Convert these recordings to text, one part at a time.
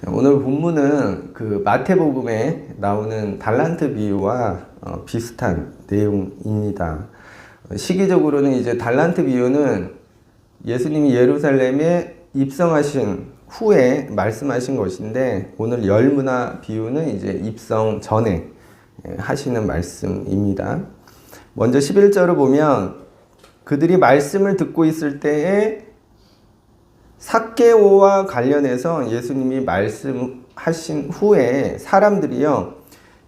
오늘 본문은 그 마태복음에 나오는 달란트 비유와 비슷한 내용입니다. 시기적으로는 이제 달란트 비유는 예수님이 예루살렘에 입성하신 후에 말씀하신 것인데, 오늘 열문화 비유는 이제 입성 전에 하시는 말씀입니다. 먼저 11절을 보면 그들이 말씀을 듣고 있을 때에 삭개오와 관련해서 예수님이 말씀하신 후에 사람들이요,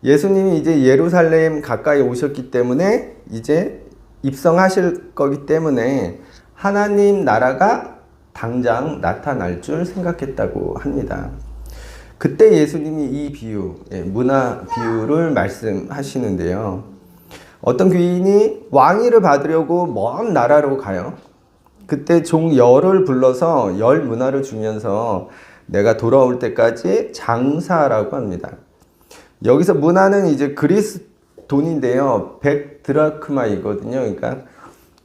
예수님이 이제 예루살렘 가까이 오셨기 때문에 이제 입성하실 거기 때문에 하나님 나라가 당장 나타날 줄 생각했다고 합니다. 그때 예수님이 이 비유, 문화 비유를 말씀하시는데요. 어떤 귀인이 왕위를 받으려고 먼 나라로 가요. 그때 종 열을 불러서 열 문화를 주면서 내가 돌아올 때까지 장사라고 합니다. 여기서 문화는 이제 그리스 돈인데요. 100드라크마이거든요. 그러니까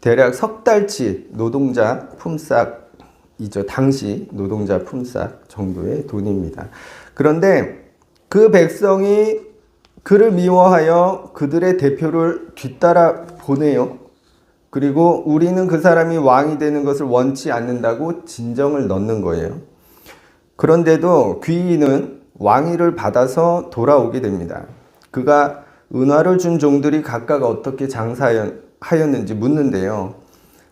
대략 석 달치 노동자 품삯이죠. 당시 노동자 품삯 정도의 돈입니다. 그런데 그 백성이 그를 미워하여 그들의 대표를 뒤따라 보내요. 그리고 우리는 그 사람이 왕이 되는 것을 원치 않는다고 진정을 넣는 거예요. 그런데도 귀인은 왕위를 받아서 돌아오게 됩니다. 그가 은화를 준 종들이 각각 어떻게 장사하였는지 묻는데요.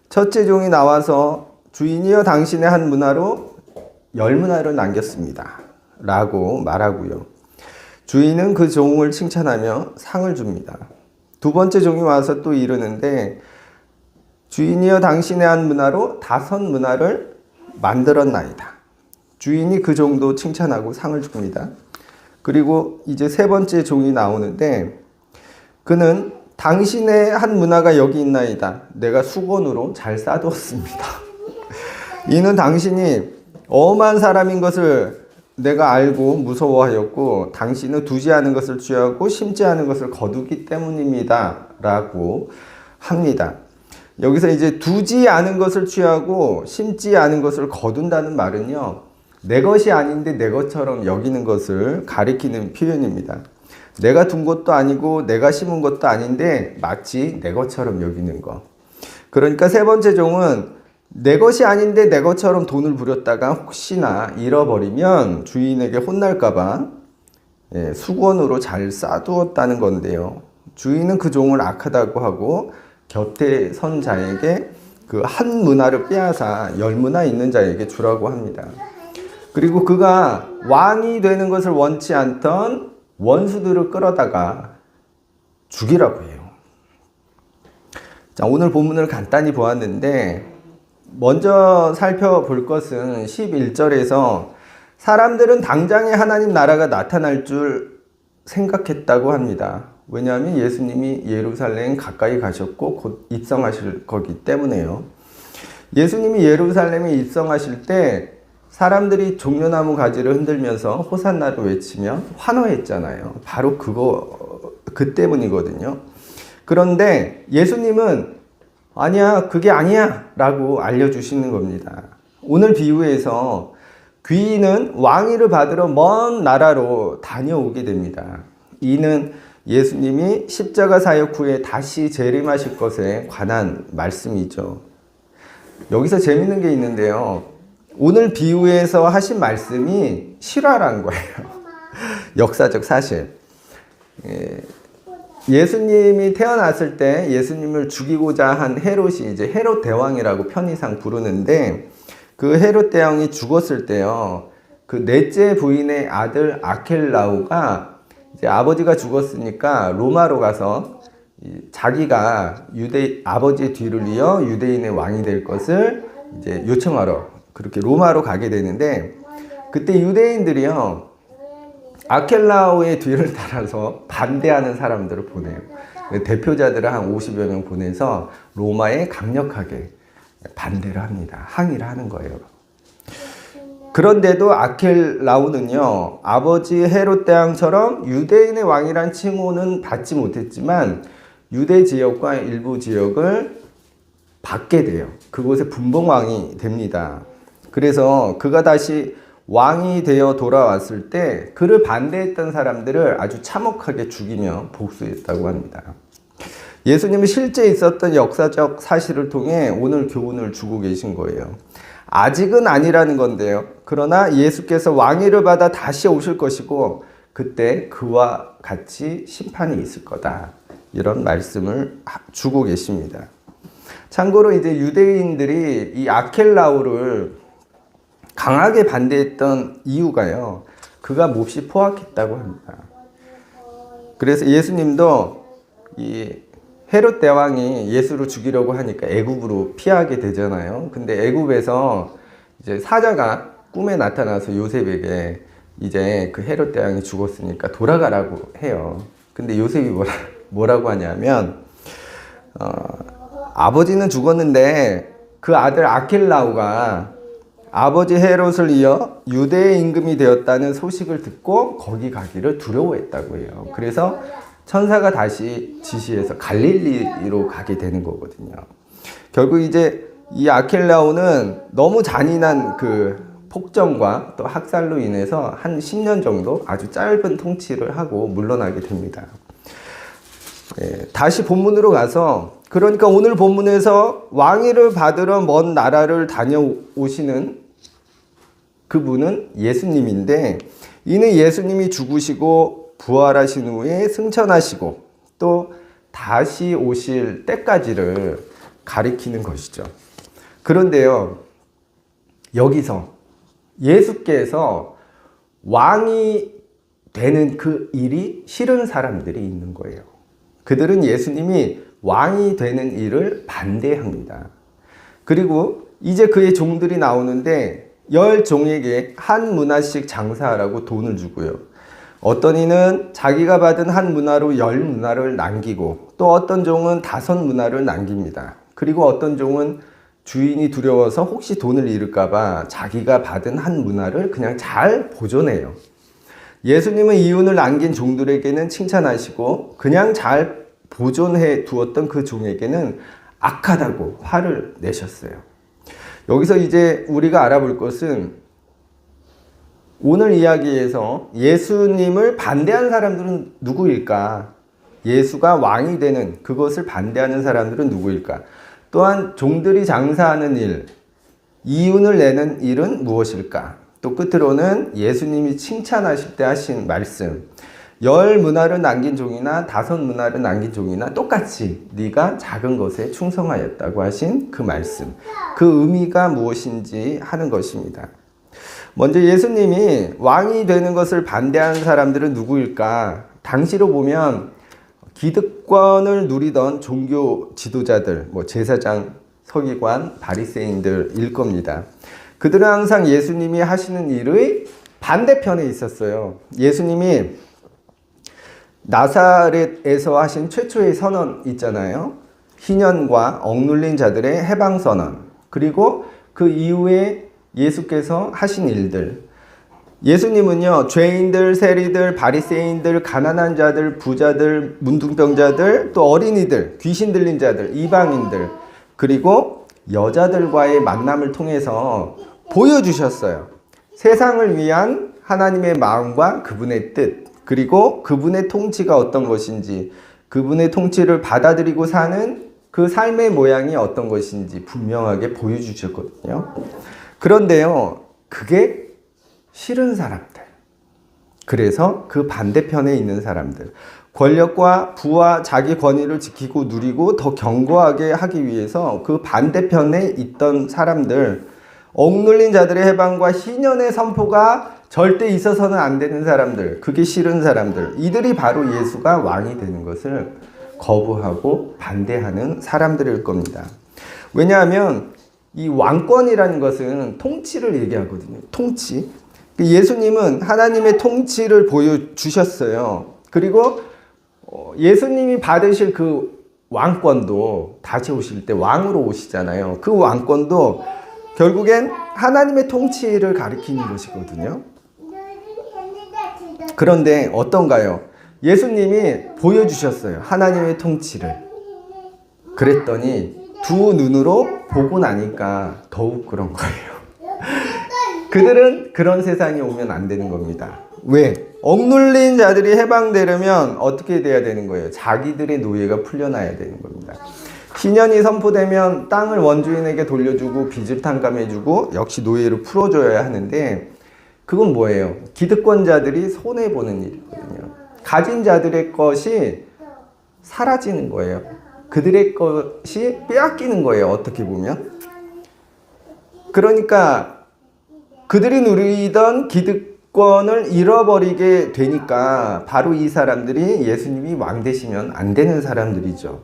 첫째 종이 나와서 주인이여 당신의 한 문화로 열 문화를 남겼습니다 라고 말하고요. 주인은 그 종을 칭찬하며 상을 줍니다. 두 번째 종이 와서 또 이르는데 주인이여 당신의 한 문화로 5 문화를 만들었나이다. 주인이 그 종도 칭찬하고 상을 줍니다. 그리고 이제 세 번째 종이 나오는데 그는 당신의 한 문화가 여기 있나이다. 내가 수건으로 잘 싸두었습니다. 이는 당신이 엄한 사람인 것을 내가 알고 무서워하였고 당신은 두지 않은 것을 취하고 심지 않은 것을 거두기 때문입니다 라고 합니다. 여기서 이제 두지 않은 것을 취하고 심지 않은 것을 거둔다는 말은요, 내 것이 아닌데 내 것처럼 여기는 것을 가리키는 표현입니다. 내가 둔 것도 아니고 내가 심은 것도 아닌데 마치 내 것처럼 여기는 것. 그러니까 세 번째 종은 내 것이 아닌데 내 것처럼 돈을 부렸다가 혹시나 잃어버리면 주인에게 혼날까봐 수건으로 잘 싸두었다는 건데요. 주인은 그 종을 악하다고 하고 곁에 선 자에게 그 한 문화를 빼앗아 열 문화 있는 자에게 주라고 합니다. 그리고 그가 왕이 되는 것을 원치 않던 원수들을 끌어다가 죽이라고 해요. 자, 오늘 본문을 간단히 보았는데 먼저 살펴볼 것은 11절에서 사람들은 당장에 하나님 나라가 나타날 줄 생각했다고 합니다. 왜냐하면 예수님이 예루살렘 가까이 가셨고 곧 입성하실 거기 때문에요. 예수님이 예루살렘에 입성하실 때 사람들이 종려나무 가지를 흔들면서 호산나를 외치며 환호했잖아요. 바로 그 때문이거든요. 그런데 예수님은 아니야, 그게 아니야 라고 알려주시는 겁니다. 오늘 비유에서 귀인은 왕위를 받으러 먼 나라로 다녀오게 됩니다. 이는 예수님이 십자가 사역 후에 다시 재림하실 것에 관한 말씀이죠. 여기서 재밌는 게 있는데요. 오늘 비유에서 하신 말씀이 실화란 거예요. 역사적 사실. 예수님이 태어났을 때 예수님을 죽이고자 한 헤롯이 이제 헤롯 대왕이라고 편의상 부르는데, 그 헤롯 대왕이 죽었을 때요, 그 넷째 부인의 아들 아켈라오가 이제 아버지가 죽었으니까 로마로 가서 자기가 아버지의 뒤를 이어 유대인의 왕이 될 것을 이제 요청하러 그렇게 로마로 가게 되는데, 그때 유대인들이요, 아켈라오의 뒤를 따라서 반대하는 사람들을 보내요. 대표자들을 한 50여 명 보내서 로마에 강력하게 반대를 합니다. 항의를 하는 거예요. 그런데도 아켈라오는요, 아버지 헤롯 대왕처럼 유대인의 왕이란 칭호는 받지 못했지만 유대 지역과 일부 지역을 받게 돼요. 그곳에 분봉왕이 됩니다. 그래서 그가 다시 왕이 되어 돌아왔을 때 그를 반대했던 사람들을 아주 참혹하게 죽이며 복수했다고 합니다. 예수님은 실제 있었던 역사적 사실을 통해 오늘 교훈을 주고 계신 거예요. 아직은 아니라는 건데요. 그러나 예수께서 왕위를 받아 다시 오실 것이고 그때 그와 같이 심판이 있을 거다. 이런 말씀을 주고 계십니다. 참고로 이제 유대인들이 이 아켈라오를 강하게 반대했던 이유가요. 그가 몹시 포악했다고 합니다. 그래서 예수님도 이 헤롯 대왕이 예수를 죽이려고 하니까 애굽으로 피하게 되잖아요. 근데 애굽에서 이제 사자가 꿈에 나타나서 요셉에게 이제 그 헤롯 대왕이 죽었으니까 돌아가라고 해요. 근데 요셉이 뭐라고 하냐면 아버지는 죽었는데 그 아들 아켈라오가 아버지 헤롯을 이어 유대의 임금이 되었다는 소식을 듣고 거기 가기를 두려워했다고 해요. 그래서 천사가 다시 지시해서 갈릴리로 가게 되는 거거든요. 결국 이제 이 아켈라오는 너무 잔인한 그 폭정과 또 학살로 인해서 한 10년 정도 아주 짧은 통치를 하고 물러나게 됩니다. 다시 본문으로 가서 그러니까 오늘 본문에서 왕위를 받으러 먼 나라를 다녀오시는 그분은 예수님인데 이는 예수님이 죽으시고 부활하신 후에 승천하시고 또 다시 오실 때까지를 가리키는 것이죠. 그런데요, 여기서 예수께서 왕이 되는 그 일이 싫은 사람들이 있는 거예요. 그들은 예수님이 왕이 되는 일을 반대합니다. 그리고 이제 그의 종들이 나오는데 10종에게 한 문화씩 장사하라고 돈을 주고요. 어떤 이는 자기가 받은 한 문화로 10문화를 남기고 또 어떤 종은 5문화를 남깁니다. 그리고 어떤 종은 주인이 두려워서 혹시 돈을 잃을까봐 자기가 받은 한 문화를 그냥 잘 보존해요. 예수님은 이윤을 남긴 종들에게는 칭찬하시고 그냥 잘 보존해 두었던 그 종에게는 악하다고 화를 내셨어요. 여기서 이제 우리가 알아볼 것은 오늘 이야기에서 예수님을 반대한 사람들은 누구일까? 예수가 왕이 되는 그것을 반대하는 사람들은 누구일까? 또한 종들이 장사하는 일, 이윤을 내는 일은 무엇일까? 또 끝으로는 예수님이 칭찬하실 때 하신 말씀, 10문화를 남긴 종이나 5문화를 남긴 종이나 똑같이 네가 작은 것에 충성하였다고 하신 그 말씀, 그 의미가 무엇인지 하는 것입니다. 먼저 예수님이 왕이 되는 것을 반대하는 사람들은 누구일까? 당시로 보면 기득권을 누리던 종교 지도자들, 제사장, 서기관, 바리새인들일 겁니다. 그들은 항상 예수님이 하시는 일의 반대편에 있었어요. 예수님이 나사렛에서 하신 최초의 선언 있잖아요. 희년과 억눌린 자들의 해방 선언. 그리고 그 이후에 예수께서 하신 일들. 예수님은요, 죄인들, 세리들, 바리새인들, 가난한 자들, 부자들, 문둥병자들, 또 어린이들, 귀신 들린 자들, 이방인들, 그리고 여자들과의 만남을 통해서 보여주셨어요. 세상을 위한 하나님의 마음과 그분의 뜻, 그리고 그분의 통치가 어떤 것인지, 그분의 통치를 받아들이고 사는 그 삶의 모양이 어떤 것인지 분명하게 보여주셨거든요. 그런데요, 그게 싫은 사람들, 그래서 그 반대편에 있는 사람들, 권력과 부와 자기 권위를 지키고 누리고 더 견고하게 하기 위해서 그 반대편에 있던 사람들, 억눌린 자들의 해방과 희년의 선포가 절대 있어서는 안 되는 사람들, 그게 싫은 사람들, 이들이 바로 예수가 왕이 되는 것을 거부하고 반대하는 사람들일 겁니다. 왜냐하면 이 왕권이라는 것은 통치를 얘기하거든요. 통치. 예수님은 하나님의 통치를 보여주셨어요. 그리고 예수님이 받으실 그 왕권도 다시 오실 때 왕으로 오시잖아요. 그 왕권도 결국엔 하나님의 통치를 가리키는 것이거든요. 그런데 어떤가요? 예수님이 보여주셨어요. 하나님의 통치를. 그랬더니 두 눈으로 보고 나니까 더욱 그런 거예요. 그들은 그런 세상이 오면 안 되는 겁니다. 왜? 억눌린 자들이 해방되려면 어떻게 돼야 되는 거예요? 자기들의 노예가 풀려나야 되는 겁니다. 신년이 선포되면 땅을 원주인에게 돌려주고 빚을 탕감해주고 역시 노예로 풀어줘야 하는데 그건 뭐예요? 기득권자들이 손해보는 일이거든요. 가진 자들의 것이 사라지는 거예요. 그들의 것이 빼앗기는 거예요. 어떻게 보면. 그러니까 그들이 누리던 기득권을 잃어버리게 되니까 바로 이 사람들이 예수님이 왕 되시면 안 되는 사람들이죠.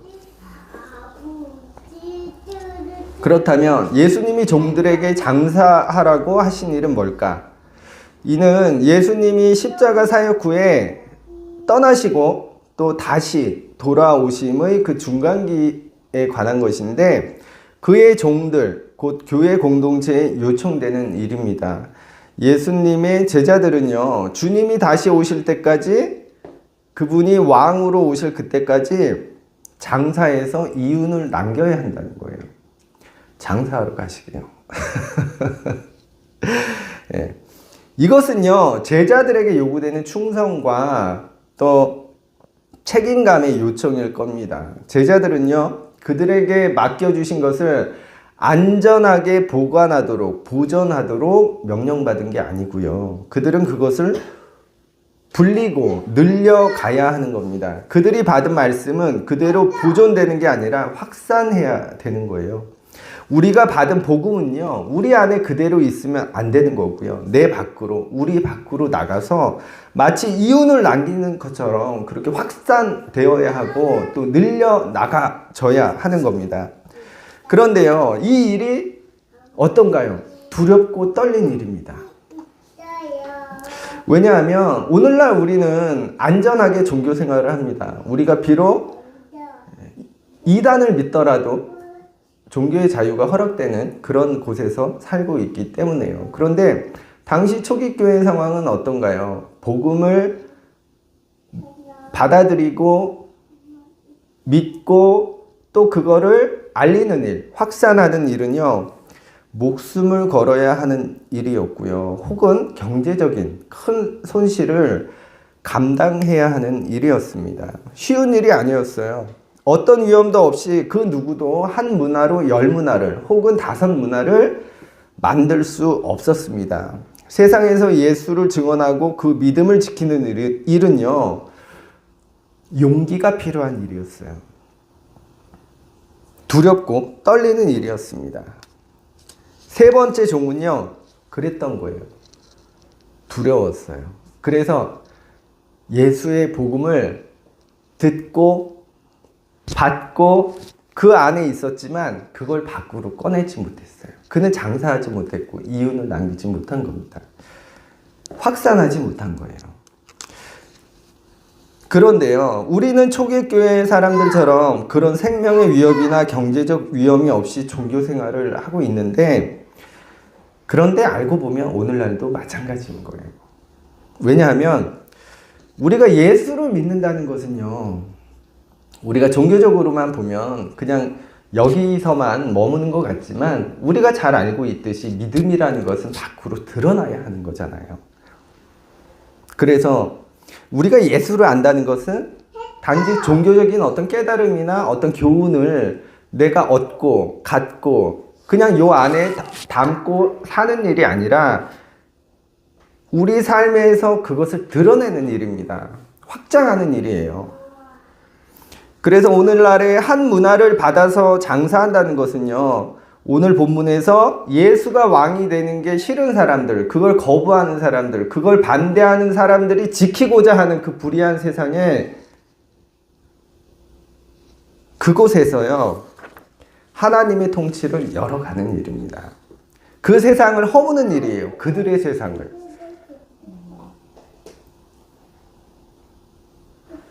그렇다면 예수님이 종들에게 장사하라고 하신 일은 뭘까? 이는 예수님이 십자가 사역 후에 떠나시고 또 다시 돌아오심의 그 중간기에 관한 것인데 그의 종들, 곧 교회 공동체에 요청되는 일입니다. 예수님의 제자들은요, 주님이 다시 오실 때까지, 그분이 왕으로 오실 그때까지 장사해서 이윤을 남겨야 한다는 거예요. 장사하러 가시게요. 네. 이것은요, 제자들에게 요구되는 충성과 또 책임감의 요청일 겁니다. 제자들은요, 그들에게 맡겨주신 것을 안전하게 보관하도록, 보존하도록 명령받은 게 아니고요. 그들은 그것을 불리고 늘려가야 하는 겁니다. 그들이 받은 말씀은 그대로 보존되는 게 아니라 확산해야 되는 거예요. 우리가 받은 복음은요, 우리 안에 그대로 있으면 안 되는 거고요. 내 밖으로, 우리 밖으로 나가서 마치 이윤을 남기는 것처럼 그렇게 확산되어야 하고 또 늘려 나가져야 하는 겁니다. 그런데요, 이 일이 어떤가요? 두렵고 떨린 일입니다. 왜냐하면 오늘날 우리는 안전하게 종교 생활을 합니다. 우리가 비록 이단을 믿더라도 종교의 자유가 허락되는 그런 곳에서 살고 있기 때문에요. 그런데 당시 초기 교회 상황은 어떤가요? 복음을 받아들이고 믿고 또 그거를 알리는 일, 확산하는 일은요, 목숨을 걸어야 하는 일이었고요. 혹은 경제적인 큰 손실을 감당해야 하는 일이었습니다. 쉬운 일이 아니었어요. 어떤 위험도 없이 그 누구도 한 문화로 10문화를 혹은 5문화를 만들 수 없었습니다. 세상에서 예수를 증언하고 그 믿음을 지키는 일은요, 용기가 필요한 일이었어요. 두렵고 떨리는 일이었습니다. 세 번째 종은요, 그랬던 거예요. 두려웠어요. 그래서 예수의 복음을 듣고 받고 그 안에 있었지만 그걸 밖으로 꺼내지 못했어요. 그는 장사하지 못했고 이윤을 남기지 못한 겁니다. 확산하지 못한 거예요. 그런데요, 우리는 초기 교회 사람들처럼 그런 생명의 위협이나 경제적 위험이 없이 종교 생활을 하고 있는데, 그런데 알고 보면 오늘날도 마찬가지인 거예요. 왜냐하면 우리가 예수를 믿는다는 것은요, 우리가 종교적으로만 보면 그냥 여기서만 머무는 것 같지만 우리가 잘 알고 있듯이 믿음이라는 것은 밖으로 드러나야 하는 거잖아요. 그래서 우리가 예수를 안다는 것은 단지 종교적인 어떤 깨달음이나 어떤 교훈을 내가 얻고 갖고 그냥 요 안에 담고 사는 일이 아니라 우리 삶에서 그것을 드러내는 일입니다. 확장하는 일이에요. 그래서 오늘날의 한 문화를 받아서 장사한다는 것은요, 오늘 본문에서 예수가 왕이 되는 게 싫은 사람들, 그걸 거부하는 사람들, 그걸 반대하는 사람들이 지키고자 하는 그 불의한 세상에 그곳에서요, 하나님의 통치를 열어가는 일입니다. 그 세상을 허무는 일이에요. 그들의 세상을.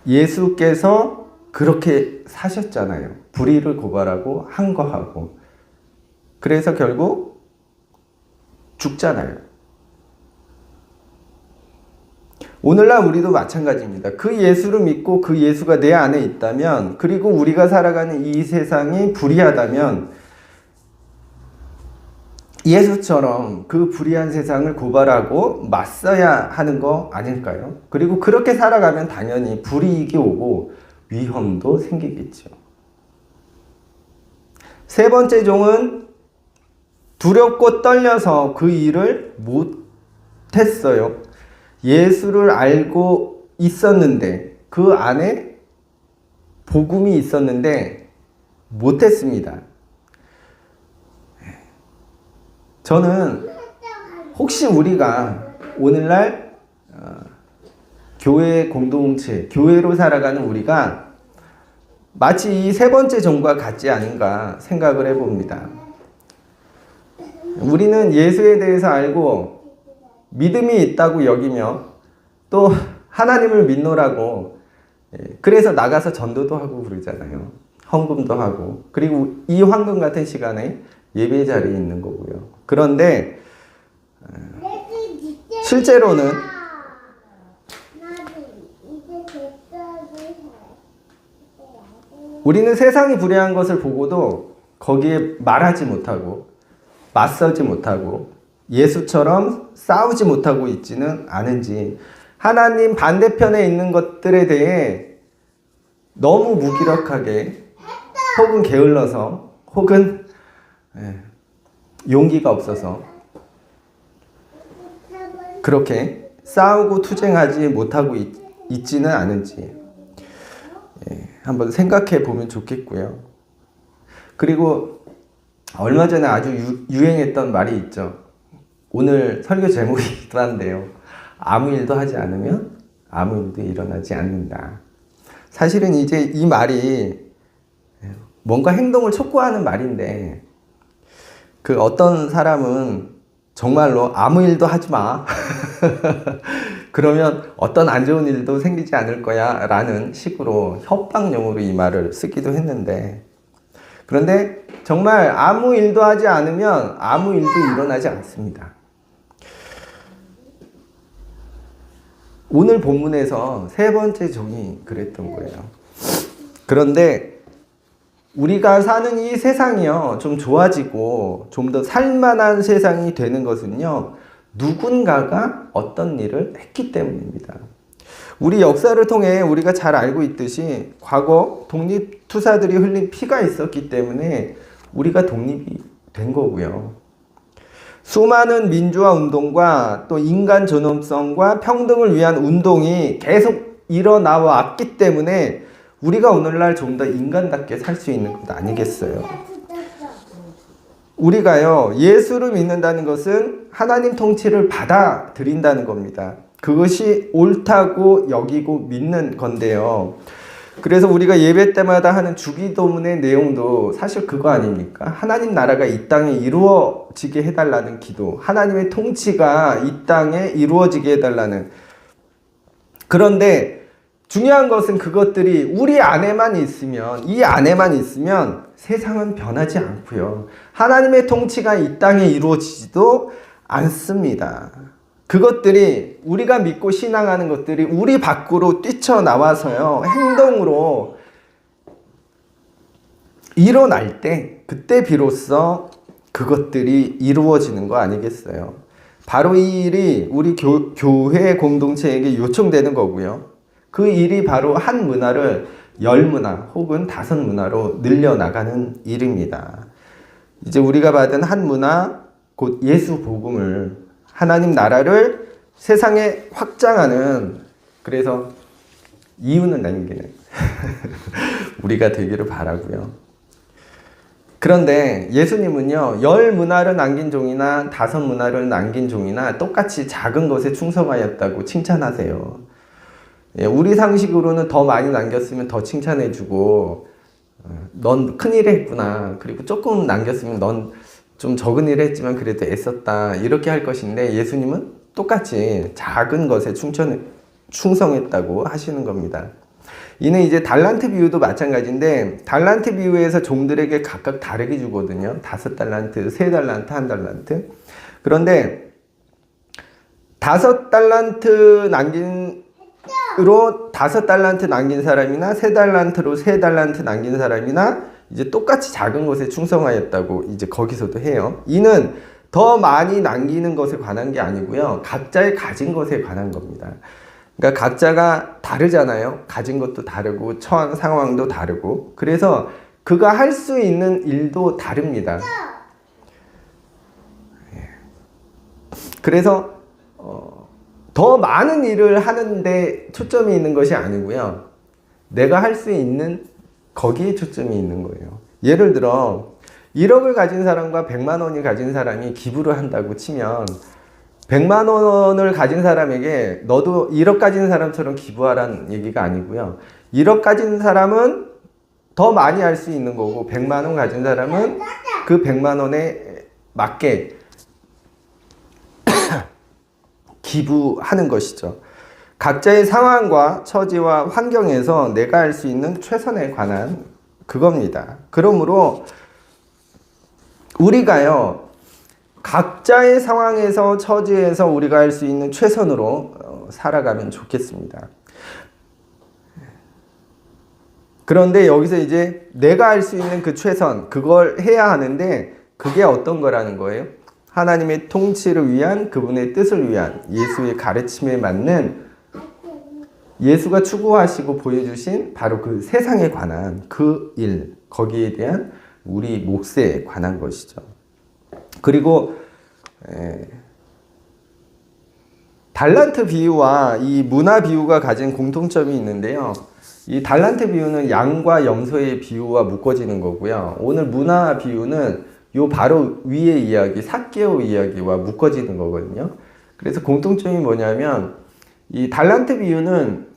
예수께서 그렇게 사셨잖아요. 불의를 고발하고 항거하고. 그래서 결국 죽잖아요. 오늘날 우리도 마찬가지입니다. 그 예수를 믿고 그 예수가 내 안에 있다면, 그리고 우리가 살아가는 이 세상이 불의하다면 예수처럼 그 불의한 세상을 고발하고 맞서야 하는 거 아닐까요? 그리고 그렇게 살아가면 당연히 불이익이 오고 위험도 생기겠죠. 세 번째 종은 두렵고 떨려서 그 일을 못했어요. 예수를 알고 있었는데, 그 안에 복음이 있었는데 못했습니다. 저는 혹시 우리가 오늘날 교회 공동체, 교회로 살아가는 우리가 마치 이 세 번째 종과 같지 않은가 생각을 해봅니다. 우리는 예수에 대해서 알고 믿음이 있다고 여기며 또 하나님을 믿노라고, 그래서 나가서 전도도 하고 그러잖아요. 헌금도 하고, 그리고 이 황금 같은 시간에 예배 자리에 있는 거고요. 그런데 실제로는 우리는 세상이 불의한 것을 보고도 거기에 말하지 못하고 맞서지 못하고 예수처럼 싸우지 못하고 있지는 않은지, 하나님 반대편에 있는 것들에 대해 너무 무기력하게 혹은 게을러서 혹은 용기가 없어서 그렇게 싸우고 투쟁하지 못하고 있지는 않은지 한번 생각해 보면 좋겠고요. 그리고 얼마 전에 아주 유행했던 말이 있죠. 오늘 설교 제목이기도 한데요. 아무 일도 하지 않으면 아무 일도 일어나지 않는다. 사실은 이제 이 말이 뭔가 행동을 촉구하는 말인데, 그 어떤 사람은 정말로 아무 일도 하지 마. 그러면 어떤 안 좋은 일도 생기지 않을 거야 라는 식으로 협박용으로 이 말을 쓰기도 했는데, 그런데 정말 아무 일도 하지 않으면 아무 일도 일어나지 않습니다. 오늘 본문에서 세 번째 종이 그랬던 거예요. 그런데 우리가 사는 이 세상이요, 좀 좋아지고 좀 더 살만한 세상이 되는 것은요, 누군가가 어떤 일을 했기 때문입니다. 우리 역사를 통해 우리가 잘 알고 있듯이 과거 독립투사들이 흘린 피가 있었기 때문에 우리가 독립이 된 거고요. 수많은 민주화 운동과 또 인간 존엄성과 평등을 위한 운동이 계속 일어나 왔기 때문에 우리가 오늘날 좀 더 인간답게 살 수 있는 것 아니겠어요? 우리가요, 예수를 믿는다는 것은 하나님 통치를 받아들인다는 겁니다. 그것이 옳다고 여기고 믿는 건데요. 그래서 우리가 예배 때마다 하는 주기도문의 내용도 사실 그거 아닙니까? 하나님 나라가 이 땅에 이루어지게 해달라는 기도, 하나님의 통치가 이 땅에 이루어지게 해달라는. 그런데 중요한 것은 그것들이 우리 안에만 있으면, 이 안에만 있으면 세상은 변하지 않고요, 하나님의 통치가 이 땅에 이루어지지도 않습니다. 그것들이, 우리가 믿고 신앙하는 것들이 우리 밖으로 뛰쳐나와서요, 행동으로 일어날 때, 그때 비로소 그것들이 이루어지는 거 아니겠어요? 바로 이 일이 우리 교회 공동체에게 요청되는 거고요. 그 일이 바로 한 문화를 10문화 혹은 5문화로 늘려나가는 일입니다. 이제 우리가 받은 한 문화, 곧 예수 복음을, 하나님 나라를 세상에 확장하는, 그래서 이유는 남기는 우리가 되기를 바라고요. 그런데 예수님은요, 10문화를 남긴 종이나 5문화를 남긴 종이나 똑같이 작은 것에 충성하였다고 칭찬하세요. 우리 상식으로는 더 많이 남겼으면 더 칭찬해주고, 넌 큰일 했구나, 그리고 조금 남겼으면 넌 좀 적은 일 했지만 그래도 애썼다, 이렇게 할 것인데, 예수님은 똑같이 작은 것에 충성했다고 하시는 겁니다. 이는 이제 달란트 비유도 마찬가지인데, 달란트 비유에서 종들에게 각각 다르게 주거든요. 5달란트, 3달란트, 1달란트. 그런데 5달란트 남긴 으로 5달란트 남긴 사람이나 3달란트로 3달란트 남긴 사람이나 이제 똑같이 작은 것에 충성하였다고 이제 거기서도 해요. 이는 더 많이 남기는 것에 관한 게 아니고요. 각자의 가진 것에 관한 겁니다. 그러니까 각자가 다르잖아요. 가진 것도 다르고 처한 상황도 다르고 그래서 그가 할 수 있는 일도 다릅니다. 그래서 더 많은 일을 하는데 초점이 있는 것이 아니고요. 내가 할 수 있는 거기에 초점이 있는 거예요. 예를 들어 1억을 가진 사람과 100만 원을 가진 사람이 기부를 한다고 치면 100만 원을 가진 사람에게 너도 1억 가진 사람처럼 기부하라는 얘기가 아니고요. 1억 가진 사람은 더 많이 할 수 있는 거고 100만 원 가진 사람은 그 100만 원에 맞게 기부하는 것이죠. 각자의 상황과 처지와 환경에서 내가 할 수 있는 최선에 관한 그겁니다. 그러므로 우리가요, 각자의 상황에서 처지에서 우리가 할 수 있는 최선으로 살아가면 좋겠습니다. 그런데 여기서 이제 내가 할 수 있는 그 최선, 그걸 해야 하는데 그게 어떤 거라는 거예요? 하나님의 통치를 위한, 그분의 뜻을 위한, 예수의 가르침에 맞는, 예수가 추구하시고 보여주신 바로 그 세상에 관한 그 일, 거기에 대한 우리 몫에 관한 것이죠. 그리고 달란트 비유와 이 문화 비유가 가진 공통점이 있는데요. 이 달란트 비유는 양과 염소의 비유와 묶어지는 거고요. 오늘 문화 비유는 요 바로 위의 이야기, 삭개오 이야기와 묶어지는 거거든요. 그래서 공통점이 뭐냐면 이 달란트 비유는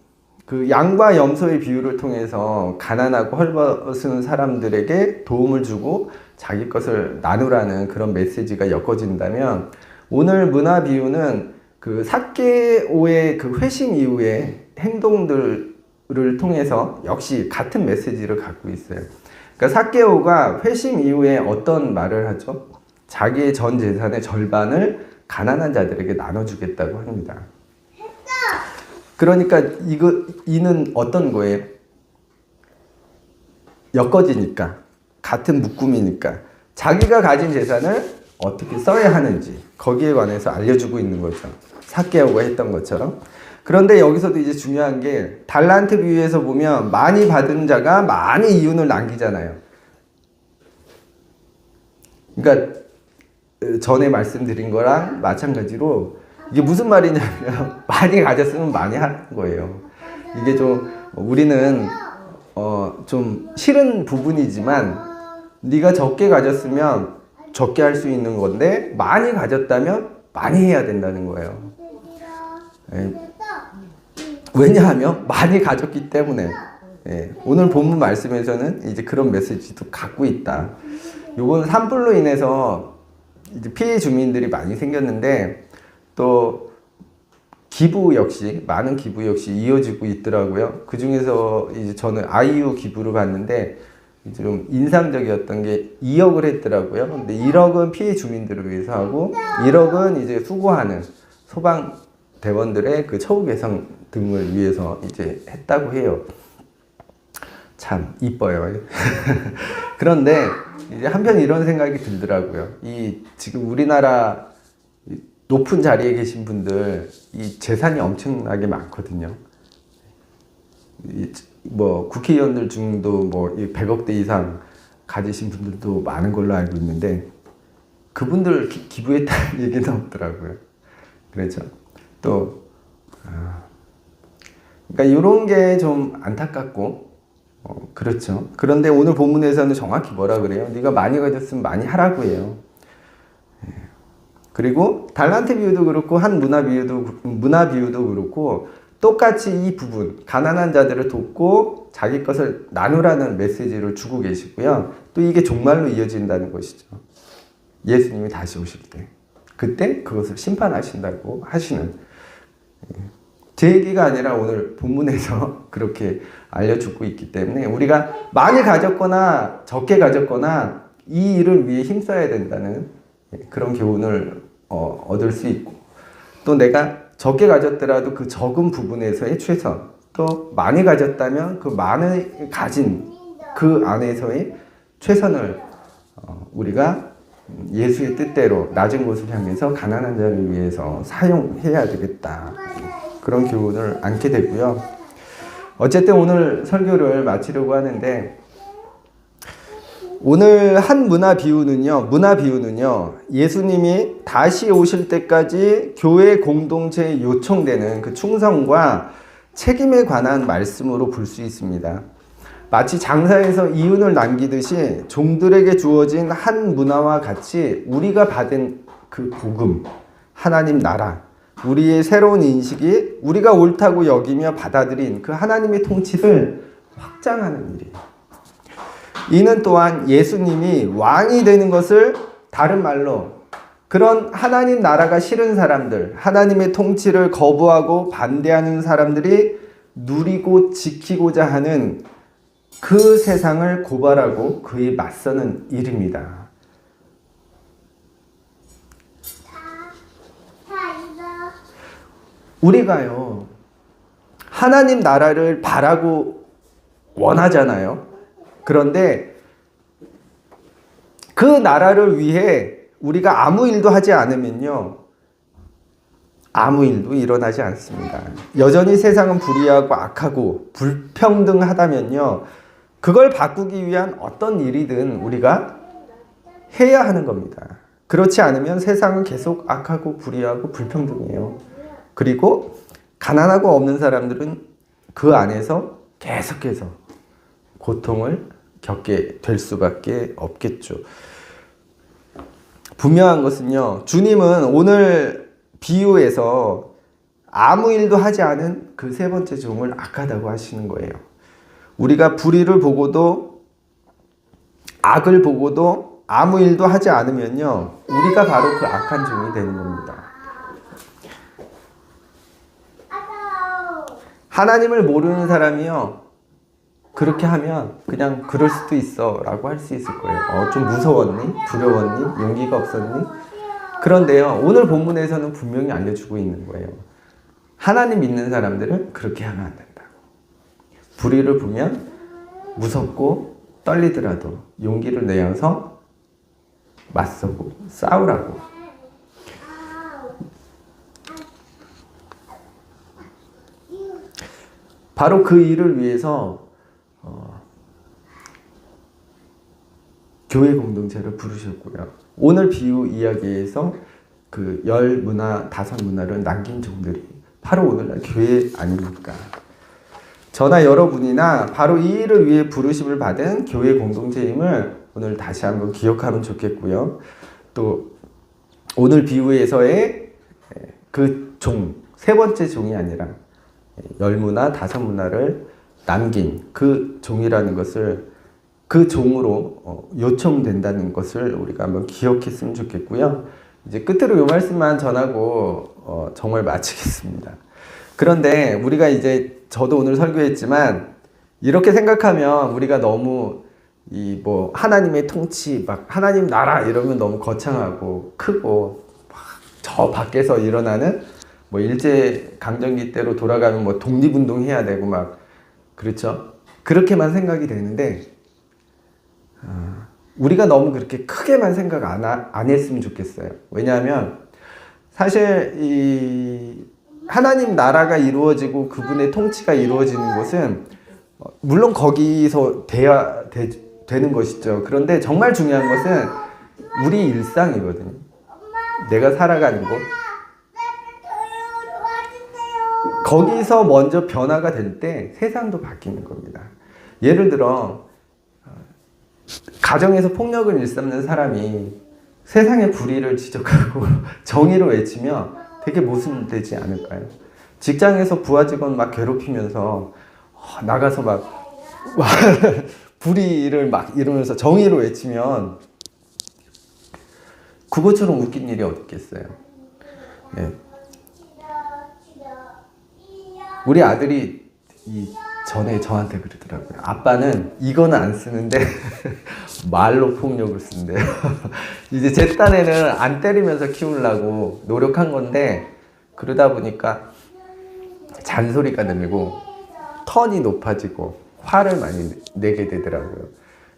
그 양과 염소의 비유를 통해서 가난하고 헐벗은 사람들에게 도움을 주고 자기 것을 나누라는 그런 메시지가 엮어진다면 오늘 문화 비유는 그 삭개오의 그 회심 이후의 행동들을 통해서 역시 같은 메시지를 갖고 있어요. 그러니까 삭개오가 회심 이후에 어떤 말을 하죠? 자기의 전 재산의 절반을 가난한 자들에게 나눠주겠다고 합니다. 그러니까 이는 어떤 거예요? 엮어지니까, 같은 묶음이니까 자기가 가진 재산을 어떻게 써야 하는지 거기에 관해서 알려주고 있는 거죠. 삭개오가 했던 것처럼. 그런데 여기서도 이제 중요한 게 달란트 비유에서 보면 많이 받은 자가 많이 이윤을 남기잖아요. 그러니까 전에 말씀드린 거랑 마찬가지로 이게 무슨 말이냐면 많이 가졌으면 많이 하는 거예요. 이게 좀 우리는 좀 싫은 부분이지만 네가 적게 가졌으면 적게 할 수 있는 건데 많이 가졌다면 많이 해야 된다는 거예요. 왜냐하면 많이 가졌기 때문에. 오늘 본문 말씀에서는 이제 그런 메시지도 갖고 있다. 요건 산불로 인해서 이제 피해 주민들이 많이 생겼는데 또 기부 역시 많은 기부 역시 이어지고 있더라고요. 그 중에서 이제 저는 아이유 기부를 봤는데 좀 인상적이었던 게 2억을 했더라고요. 근데 1억은 피해 주민들을 위해서 하고 1억은 이제 수고하는 소방 대원들의 그 처우 개선 등을 위해서 이제 했다고 해요. 참 이뻐요. 그런데 이제 한편 이런 생각이 들더라고요. 이 지금 우리나라 높은 자리에 계신 분들 이 재산이 엄청나게 많거든요. 뭐 국회의원들 중도 뭐 100억대 이상 가지신 분들도 많은 걸로 알고 있는데 그분들 기부했다는 얘기는 없더라고요. 그렇죠. 또 그러니까 이런 게 좀 안타깝고 그렇죠. 그런데 오늘 본문에서는 정확히 뭐라 그래요? 네가 많이 가졌으면 많이 하라고 해요. 그리고 달란트 비유도 그렇고 한 문화 비유도 그렇고 똑같이 이 부분 가난한 자들을 돕고 자기 것을 나누라는 메시지를 주고 계시고요. 또 이게 종말로 이어진다는 것이죠. 예수님이 다시 오실 때 그때 그것을 심판하신다고 하시는 제 얘기가 아니라 오늘 본문에서 그렇게 알려주고 있기 때문에 우리가 많이 가졌거나 적게 가졌거나 이 일을 위해 힘써야 된다는 그런 교훈을 얻을 수 있고 또 내가 적게 가졌더라도 그 적은 부분에서의 최선 또 많이 가졌다면 그 많이 가진 그 안에서의 최선을 우리가 예수의 뜻대로 낮은 곳을 향해서 가난한 자를 위해서 사용해야 되겠다. 그런 교훈을 안게 되고요. 어쨌든 오늘 설교를 마치려고 하는데, 오늘 한 문화 비유는요, 예수님이 다시 오실 때까지 교회 공동체에 요청되는 그 충성과 책임에 관한 말씀으로 볼 수 있습니다. 마치 장사에서 이윤을 남기듯이 종들에게 주어진 한 문화와 같이 우리가 받은 그 복음, 하나님 나라, 우리의 새로운 인식이 우리가 옳다고 여기며 받아들인 그 하나님의 통치를 확장하는 일이에요. 이는 또한 예수님이 왕이 되는 것을, 다른 말로 그런 하나님 나라가 싫은 사람들, 하나님의 통치를 거부하고 반대하는 사람들이 누리고 지키고자 하는 그 세상을 고발하고 그에 맞서는 일입니다. 우리가요, 하나님 나라를 바라고 원하잖아요. 그런데 그 나라를 위해 우리가 아무 일도 하지 않으면요, 아무 일도 일어나지 않습니다. 여전히 세상은 불의하고 악하고 불평등하다면요, 그걸 바꾸기 위한 어떤 일이든 우리가 해야 하는 겁니다. 그렇지 않으면 세상은 계속 악하고 불의하고 불평등해요. 그리고 가난하고 없는 사람들은 그 안에서 계속해서 고통을 겪게 될 수밖에 없겠죠. 분명한 것은요, 주님은 오늘 비유에서 아무 일도 하지 않은 그 세 번째 종을 악하다고 하시는 거예요. 우리가 불의를 보고도, 악을 보고도 아무 일도 하지 않으면요, 우리가 바로 그 악한 종이 되는 겁니다. 하나님을 모르는 사람이요, 그렇게 하면 그냥 그럴 수도 있어 라고 할 수 있을 거예요. 좀 무서웠니? 두려웠니? 용기가 없었니? 그런데요, 오늘 본문에서는 분명히 알려주고 있는 거예요. 하나님 믿는 사람들은 그렇게 하면 안 된다고. 불의를 보면 무섭고 떨리더라도 용기를 내어서 맞서고 싸우라고. 바로 그 일을 위해서 교회 공동체를 부르셨고요. 오늘 비유 이야기에서 그 10문화, 5문화를 남긴 종들이 바로 오늘날 교회 아닙니까? 저나 여러분이나 바로 이 일을 위해 부르심을 받은 교회 공동체임을 오늘 다시 한번 기억하면 좋겠고요. 또 오늘 비유에서의 그 종, 세 번째 종이 아니라 10문화, 5문화를 남긴 그 종이라는 것을, 그 종으로 요청된다는 것을 우리가 한번 기억했으면 좋겠고요. 이제 끝으로 이 말씀만 전하고 정말 마치겠습니다. 그런데 우리가 이제, 저도 오늘 설교했지만, 이렇게 생각하면 우리가 너무 하나님의 통치, 막 하나님 나라 이러면 너무 거창하고 크고, 저 밖에서 일어나는 일제 강점기 때로 돌아가면 독립운동 해야 되고 막, 그렇죠? 그렇게만 생각이 되는데, 우리가 너무 그렇게 크게만 생각 안 했으면 좋겠어요. 왜냐하면 사실 이 하나님 나라가 이루어지고 그분의 통치가 이루어지는 곳은 물론 거기서 돼야 되는 것이죠. 그런데 정말 중요한 것은 우리 일상이거든요. 내가 살아가는 곳. 거기서 먼저 변화가 될 때 세상도 바뀌는 겁니다. 예를 들어 가정에서 폭력을 일삼는 사람이 세상의 불의를 지적하고 정의를 외치며 되게 모순되지 않을까요? 직장에서 부하 직원 막 괴롭히면서 나가서 막 불의를 막 이러면서 정의를 외치면 그것처럼 웃긴 일이 어디 있겠어요? 네. 우리 아들이 전에 저한테 그러더라고요. 아빠는 이거는 안 쓰는데 말로 폭력을 쓴대요. 이제 제 딴에는 안 때리면서 키우려고 노력한 건데, 그러다 보니까 잔소리가 늘고 턴이 높아지고 화를 많이 내게 되더라고요.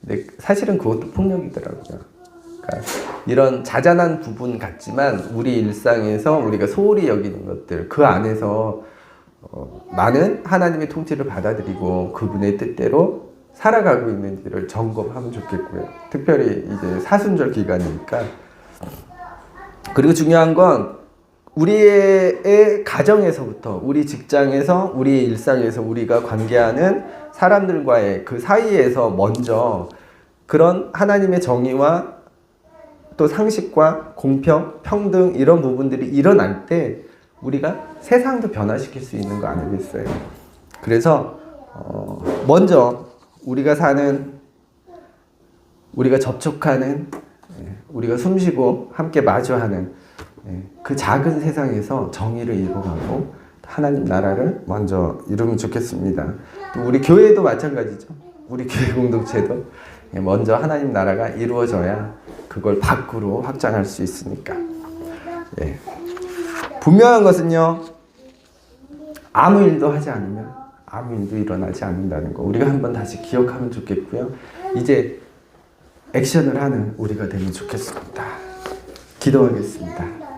근데 사실은 그것도 폭력이더라고요. 이런 자잘한 부분 같지만 우리 일상에서 우리가 소홀히 여기는 것들 그 안에서 많은 하나님의 통치를 받아들이고 그분의 뜻대로 살아가고 있는지를 점검하면 좋겠고요. 특별히 이제 사순절 기간이니까. 그리고 중요한 건 우리의 가정에서부터, 우리 직장에서, 우리의 일상에서 우리가 관계하는 사람들과의 그 사이에서 먼저 그런 하나님의 정의와 또 상식과 공평, 평등 이런 부분들이 일어날 때 우리가 세상도 변화시킬 수 있는 거 아니겠어요? 그래서 먼저 우리가 사는, 우리가 접촉하는, 우리가 숨쉬고 함께 마주하는 그 작은 세상에서 정의를 이루어가고 하나님 나라를 먼저 이루면 좋겠습니다. 또 우리 교회도 마찬가지죠. 우리 교회 공동체도 먼저 하나님 나라가 이루어져야 그걸 밖으로 확장할 수 있으니까. 분명한 것은요, 아무 일도 하지 않으면 아무 일도 일어나지 않는다는 거 우리가 한번 다시 기억하면 좋겠고요. 이제 액션을 하는 우리가 되면 좋겠습니다. 기도하겠습니다.